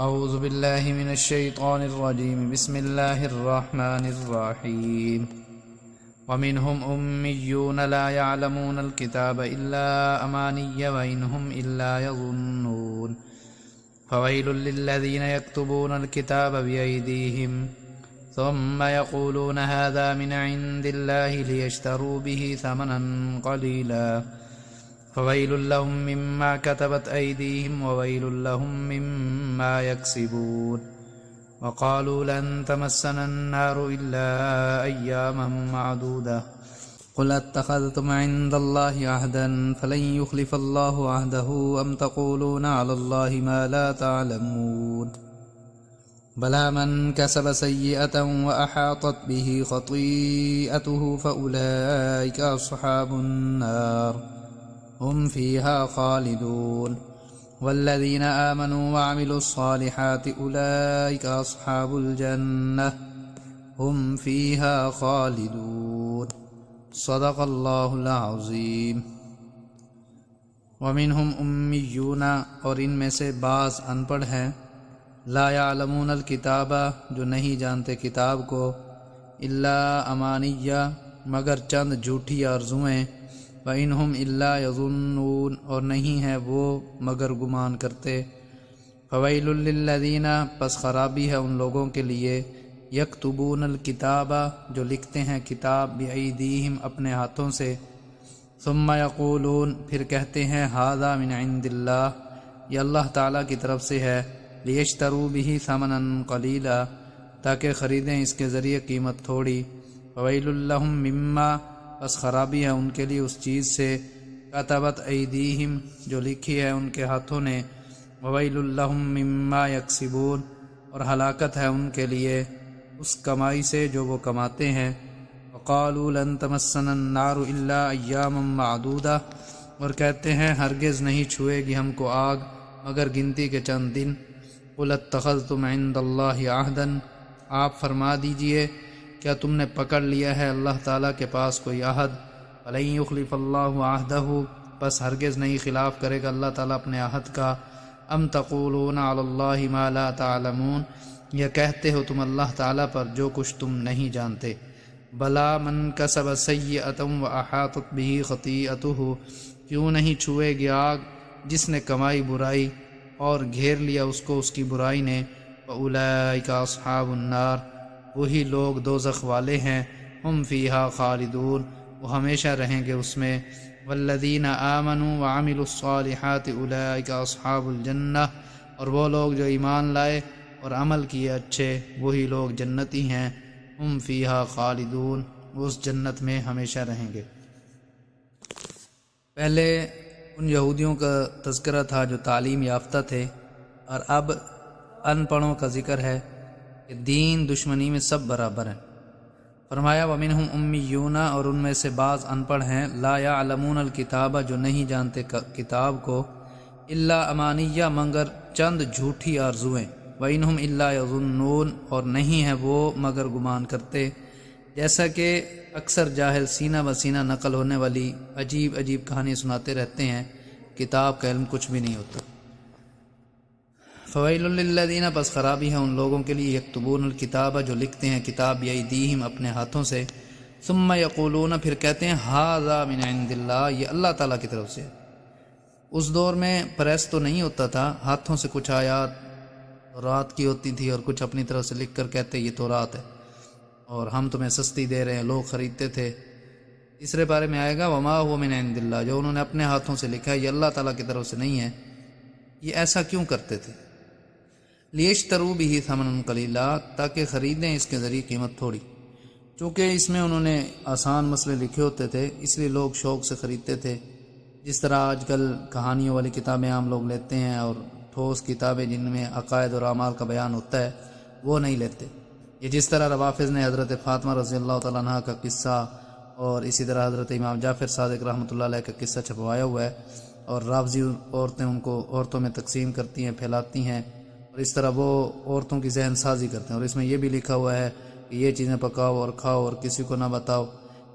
اعوذ باللہ من الشیطان الرجیم بسم اللہ الرحمن الرحیم ومنهم امیون لا يعلمون الكتاب الا امانی وانهم الا يظنون فویل للذین یکتبون الكتاب بأیدیہم ثم يقولون هذا من عند الله ليشتروا به ثمنا قليلا فويل لهم مما كتبت أيديهم وويل لهم مما يكسبون وقالوا لن تمسنا النار إلا أياما معدودة قل اتخذتم عند الله عهدا فلن يخلف الله عهده أم تقولون على الله ما لا تعلمون بلى من كسب سيئة وأحاطت به خطيئته فأولئك أصحاب النار هم فيها خالدون والذين آمنوا وعملوا الصالحات أولئك أصحاب الجنة هم فيها خالدون صدق الله العظيم ومنهم أميون اور ان میں سے بعض ان پڑھ ہیں لا يعلمون الكتاب جو نہیں جانتے کتاب کو الا امانیہ مگر چند جھوٹی آرزوئیں وَإِنْهُمْ إِلَّا يَظُنُّونَ اور نہیں ہے وہ مگر گمان کرتے فَوَيْلٌ لِّلَّذِينَ پس خرابی ہے ان لوگوں کے لیے یکتبون الکتاب جو لکھتے ہیں کتاب بِأَيْدِيهِمْ اپنے ہاتھوں سے ثم يقولون پھر کہتے ہیں هَذَا مِنْ عِنْدِ اللَّهِ یہ اللہ تعالیٰ کی طرف سے ہے لِيَشْتَرُوا بِهِ ثَمَنًا قَلِيلًا تاکہ خریدیں اس کے ذریعے قیمت تھوڑی فَوَيْلٌ لَّهُم مِّمَّا بس خرابی ہے ان کے لیے اس چیز سے کتبت ایدیہم جو لکھی ہے ان کے ہاتھوں نے وویل لہم مما یکسبون اور ہلاکت ہے ان کے لیے اس کمائی سے جو وہ کماتے ہیں وقالوا لن تمسنا النار الا ایاما معدودہ اور کہتے ہیں ہرگز نہیں چھوئے گی ہم کو آگ مگر گنتی کے چند دن قل اتخذتم عند اللہ عہدا آپ فرما دیجئے کیا تم نے پکڑ لیا ہے اللہ تعالیٰ کے پاس کوئی عہد فَلَن يُخْلِفَ اللَّهُ عَهْدَهُ بس ہرگز نہیں خلاف کرے گا اللہ تعالیٰ اپنے عہد کا ام تقولون علی اللہ ما لا تعلمون یا کہتے ہو تم اللہ تعالیٰ پر جو کچھ تم نہیں جانتے بلا من کسب سیئۃ وَأَحَاطَتْ بِهِ خطیئتہ کیوں نہیں چھوئے گی آگ جس نے کمائی برائی اور گھیر لیا اس کو اس کی برائی نے فَأُولَئِكَ أَصْحَابُ النَّارِ وہی لوگ دوزخ والے ہیں ہم فیہا خالدون وہ ہمیشہ رہیں گے اس میں والذین آمنوا وعملوا الصالحات اولئک اصحاب الجنہ اور وہ لوگ جو ایمان لائے اور عمل کیے اچھے وہی لوگ جنتی ہیں ہم فیہا خالدون وہ اس جنت میں ہمیشہ رہیں گے۔ پہلے ان یہودیوں کا تذکرہ تھا جو تعلیم یافتہ تھے اور اب ان پڑھوں کا ذکر ہے کہ دین دشمنی میں سب برابر ہیں۔ فرمایا وَمِنْهُمْ أُمِّيُّونَ اور ان میں سے بعض ان پڑھ ہیں لا يعلمون الکتاب جو نہیں جانتے کتاب کو الا امانیہ مگر چند جھوٹی آرزوئیں وَإِنْهُمْ إِلَّا يَظُنُّونَ اور نہیں ہیں وہ مگر گمان کرتے جیسا کہ اکثر جاہل سینہ بسینہ نقل ہونے والی عجیب عجیب کہانی سناتے رہتے ہیں کتاب کا علم کچھ بھی نہیں ہوتا۔ فویل للذین پس خرابی ہے ان لوگوں کے لیے یکتبون الکتاب جو لکھتے ہیں کتاب بأیدیہم اپنے ہاتھوں سے ثم یقولون پھر کہتے ہیں ھذا من عند اللہ یہ اللہ تعالیٰ کی طرف سے ہے۔ اس دور میں پریس تو نہیں ہوتا تھا ہاتھوں سے کچھ آیات رات کی ہوتی تھی اور کچھ اپنی طرف سے لکھ کر کہتے یہ تو رات ہے اور ہم تمہیں سستی دے رہے ہیں لوگ خریدتے تھے۔ تیسرے پارے میں آئے گا وما هو من عند اللہ جو انہوں نے اپنے ہاتھوں سے لکھا ہے یہ اللہ تعالیٰ کی طرف سے نہیں ہے۔ یہ ایسا کیوں کرتے تھے؟ لیشتروا بہ ثمنا قلیلا تاکہ خریدیں اس کے ذریعے قیمت تھوڑی چونکہ اس میں انہوں نے آسان مسئلے لکھے ہوتے تھے اس لیے لوگ شوق سے خریدتے تھے جس طرح آج کل کہانیوں والی کتابیں عام لوگ لیتے ہیں اور ٹھوس کتابیں جن میں عقائد اور اعمال کا بیان ہوتا ہے وہ نہیں لیتے۔ یہ جس طرح روافظ نے حضرت فاطمہ رضی اللہ تعالیٰ عنہ کا قصہ اور اسی طرح حضرت امام جعفر صادق رحمۃ اللہ علیہ کا قصہ چھپوایا ہوا ہے اور رافضی عورتیں ان کو عورتوں میں تقسیم کرتی ہیں پھیلاتی ہیں اور اس طرح وہ عورتوں کی ذہن سازی کرتے ہیں اور اس میں یہ بھی لکھا ہوا ہے کہ یہ چیزیں پکاؤ اور کھاؤ اور کسی کو نہ بتاؤ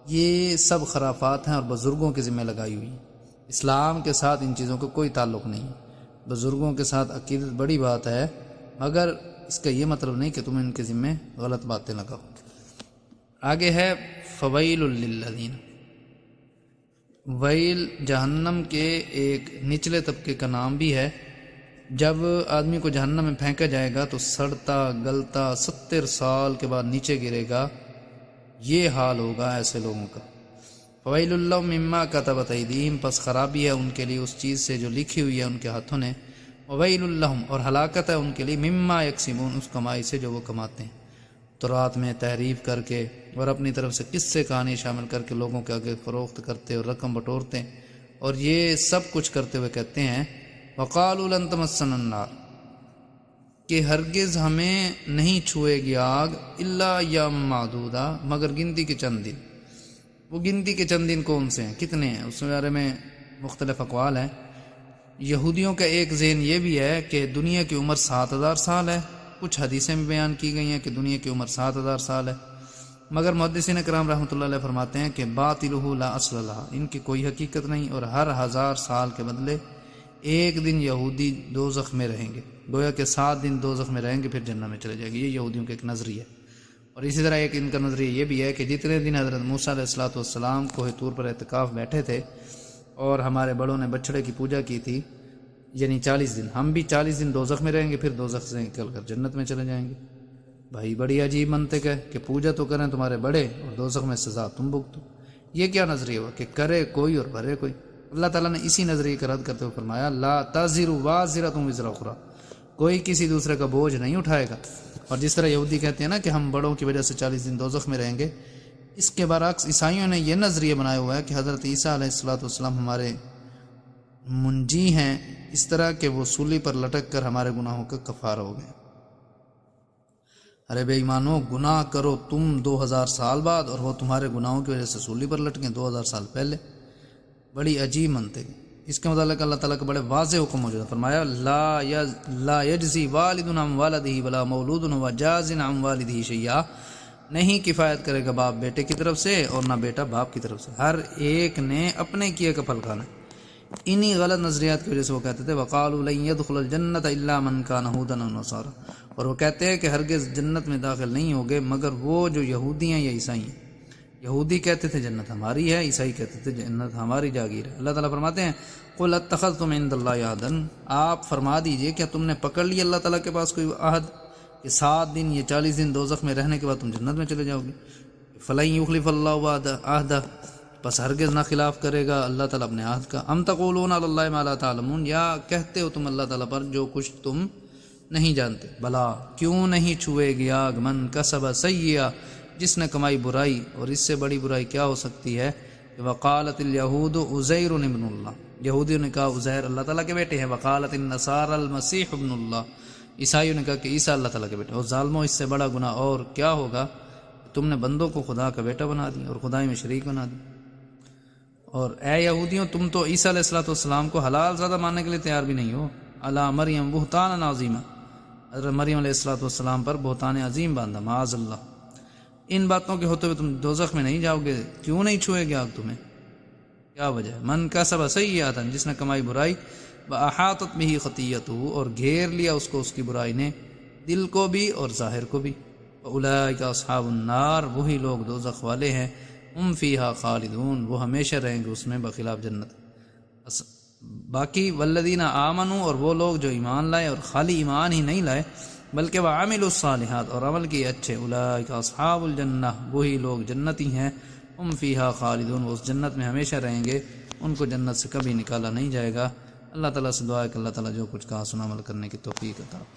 یہ سب خرافات ہیں اور بزرگوں کے ذمہ لگائی ہوئی ہیں۔ اسلام کے ساتھ ان چیزوں کا کوئی تعلق نہیں ہے۔ بزرگوں کے ساتھ عقیدت بڑی بات ہے مگر اس کا یہ مطلب نہیں کہ تم ان کے ذمے غلط باتیں لگاؤ۔ آگے ہے فویل للذین، ویل جہنم کے ایک نچلے طبقے کا نام بھی ہے۔ جب آدمی کو جہنم میں پھینکا جائے گا تو سڑتا گلتا 70 سال کے بعد نیچے گرے گا، یہ حال ہوگا ایسے لوگوں کا۔ فویل لہم مما کتبت ایدیہم، پس خرابی ہے ان کے لیے اس چیز سے جو لکھی ہوئی ہے ان کے ہاتھوں نے، وویل لہم، اور ہلاکت ہے ان کے لیے مما یکسبون، اس کمائی سے جو وہ کماتے ہیں۔ تو رات میں تحریف کر کے اور اپنی طرف سے قصے کہانی شامل کر کے لوگوں کے آگے فروخت کرتے اور رقم بٹورتے، اور یہ سب کچھ کرتے ہوئے کہتے ہیں وقالوا لن تمسنا النار، کہ ہرگز ہمیں نہیں چھوئے گی آگ الا ایام معدودہ، مگر گنتی کے چند دن۔ وہ گنتی کے چند دن کون سے ہیں، کتنے ہیں، اس بارے میں مختلف اقوال ہیں۔ یہودیوں کا ایک ذہن یہ بھی ہے کہ دنیا کی عمر 7000 سال ہے، کچھ حدیثیں بھی بیان کی گئی ہیں کہ دنیا کی عمر 7000 سال ہے، مگر محدثین کرام رحمۃ اللہ علیہ فرماتے ہیں کہ باطلہ لا اصل لہا، ان کی کوئی حقیقت نہیں، اور ہر 1000 سال کے بدلے ایک دن یہودی دوزخ میں رہیں گے، گویا کہ 7 دن دوزخ میں رہیں گے پھر جنت میں چلے جائیں گے۔ یہ یہودیوں کا ایک نظریہ ہے۔ اور اسی طرح ایک ان کا نظریہ یہ بھی ہے کہ جتنے دن حضرت موسیٰ علیہ السلام کوہ طور پر اعتکاف بیٹھے تھے اور ہمارے بڑوں نے بچڑے کی پوجا کی تھی، یعنی 40 دن، ہم بھی 40 دن دوزخ میں رہیں گے، پھر دوزخ سے نکل کر جنت میں چلے جائیں گے۔ بھائی بڑی عجیب منطق ہے کہ پوجا تو کریں تمہارے بڑے اور دوزخ میں سزا تم بھگتو۔ یہ کیا نظریہ ہوا کہ کرے کوئی اور بھرے کوئی؟ اللہ تعالیٰ نے اسی نظریے کا رد کرتے ہوئے فرمایا لا تزر وازرۃ وزر اخری، کوئی کسی دوسرے کا بوجھ نہیں اٹھائے گا۔ اور جس طرح یہودی کہتے ہیں نا کہ ہم بڑوں کی وجہ سے 40 دن دوزخ میں رہیں گے، اس کے برعکس عیسائیوں نے یہ نظریہ بنایا ہوا ہے کہ حضرت عیسیٰ علیہ السلام ہمارے منجی ہیں، اس طرح کہ وہ سولی پر لٹک کر ہمارے گناہوں کا کفارہ ہو گئے۔ ارے بے ایمانو، گناہ کرو تم 2000 سال بعد اور وہ تمہارے گناہوں کی وجہ سے سولی پر لٹکیں 2000 سال پہلے۔ بڑی عجیب منطق۔ اس کے متعلق اللہ تعالیٰ کا بڑے واضح حکم موجود ہے، فرمایا لا یجزی والد عن والدہ ولا مولود هو جاز عن والدہ شیئا، نہیں کفایت کرے گا باپ بیٹے کی طرف سے اور نہ بیٹا باپ کی طرف سے، ہر ایک نے اپنے کیے کا پھل کھانا ہے۔ انہی غلط نظریات کی وجہ سے وہ کہتے تھے وقالوا لن يدخل الجنۃ الا من كان هودا او نصارى، اور وہ کہتے ہیں کہ ہرگز جنت میں داخل نہیں ہوگے مگر وہ جو یہودی ہیں یا عیسائی ہیں۔ یہودی کہتے تھے جنت ہماری ہے، عیسائی کہتے تھے جنت ہماری جاگیر ہے۔ اللہ تعالیٰ فرماتے ہیں قل اتخذتم عند اللہ عہدا، آپ فرما دیجئے کیا تم نے پکڑ لی اللہ تعالیٰ کے پاس کوئی عہد کہ 7 دن یا 40 دن دوزخ میں رہنے کے بعد تم جنت میں چلے جاؤ گے؟ فلن یخلف اللہ عہدہ، پس ہرگز نہ خلاف کرے گا اللہ تعالیٰ اپنے عہد کا۔ ام تقولون علی اللہ ما لا تعلمون، یا کہتے ہو تم اللہ تعالیٰ پر جو کچھ تم نہیں جانتے۔ بلا، کیوں نہیں چھوئے گی آگ من کسب سیئہ، جس نے کمائی برائی، اور اس سے بڑی برائی کیا ہو سکتی ہے؟ وقالت الیہود عزیر ابن اللہ، یہودیوں نے کہا عزیر اللہ تعالیٰ کے بیٹے ہیں۔ وقالت النصارى المسیح ابن اللہ، عیسائیوں نے کہا کہ عیسیٰ اللہ تعالیٰ کے بیٹے۔ اور ظالموں، اس سے بڑا گناہ اور کیا ہوگا؟ تم نے بندوں کو خدا کا بیٹا بنا دیا اور خدائی میں شریک بنا دیا۔ اور اے یہودیوں، تم تو عیسیٰ علیہ السلام کو حلال زیادہ ماننے کے لیے تیار بھی نہیں ہو۔ علی مریم بہتان عظیمہ، حضرت مریم علیہ السلام پر بہتان عظیم باندھا، معاذ اللہ۔ ان باتوں کے ہوتے ہوئے تم دوزخ میں نہیں جاؤ گے، کیوں نہیں چھوئے گی آگ تمہیں؟ کیا وجہ ہے؟ من کسب سیئۃ، جس نے کمائی برائی، واحاطت بہ خطیئتہ، اور گھیر لیا اس کو اس کی برائی نے، دل کو بھی اور ظاہر کو بھی۔ اولئک اصحاب النار، وہی لوگ دوزخ والے ہیں، ہم فیہا خالدون، وہ ہمیشہ رہیں گے اس میں بخلاف جنت۔ باقی والذین آمنوا، اور وہ لوگ جو ایمان لائے اور خالی ایمان ہی نہیں لائے بلکہ وعملوا الصالحات، اور عمل کیے اچھے، اولئک اصحاب الجنہ، وہی لوگ جنتی ہیں، ہم فیہا خالدون، وہ اس جنت میں ہمیشہ رہیں گے، ان کو جنت سے کبھی نکالا نہیں جائے گا۔ اللہ تعالیٰ سے دعا ہے کہ اللہ تعالیٰ جو کچھ کہا سنا عمل کرنے کی توفیق عطا فرمائے۔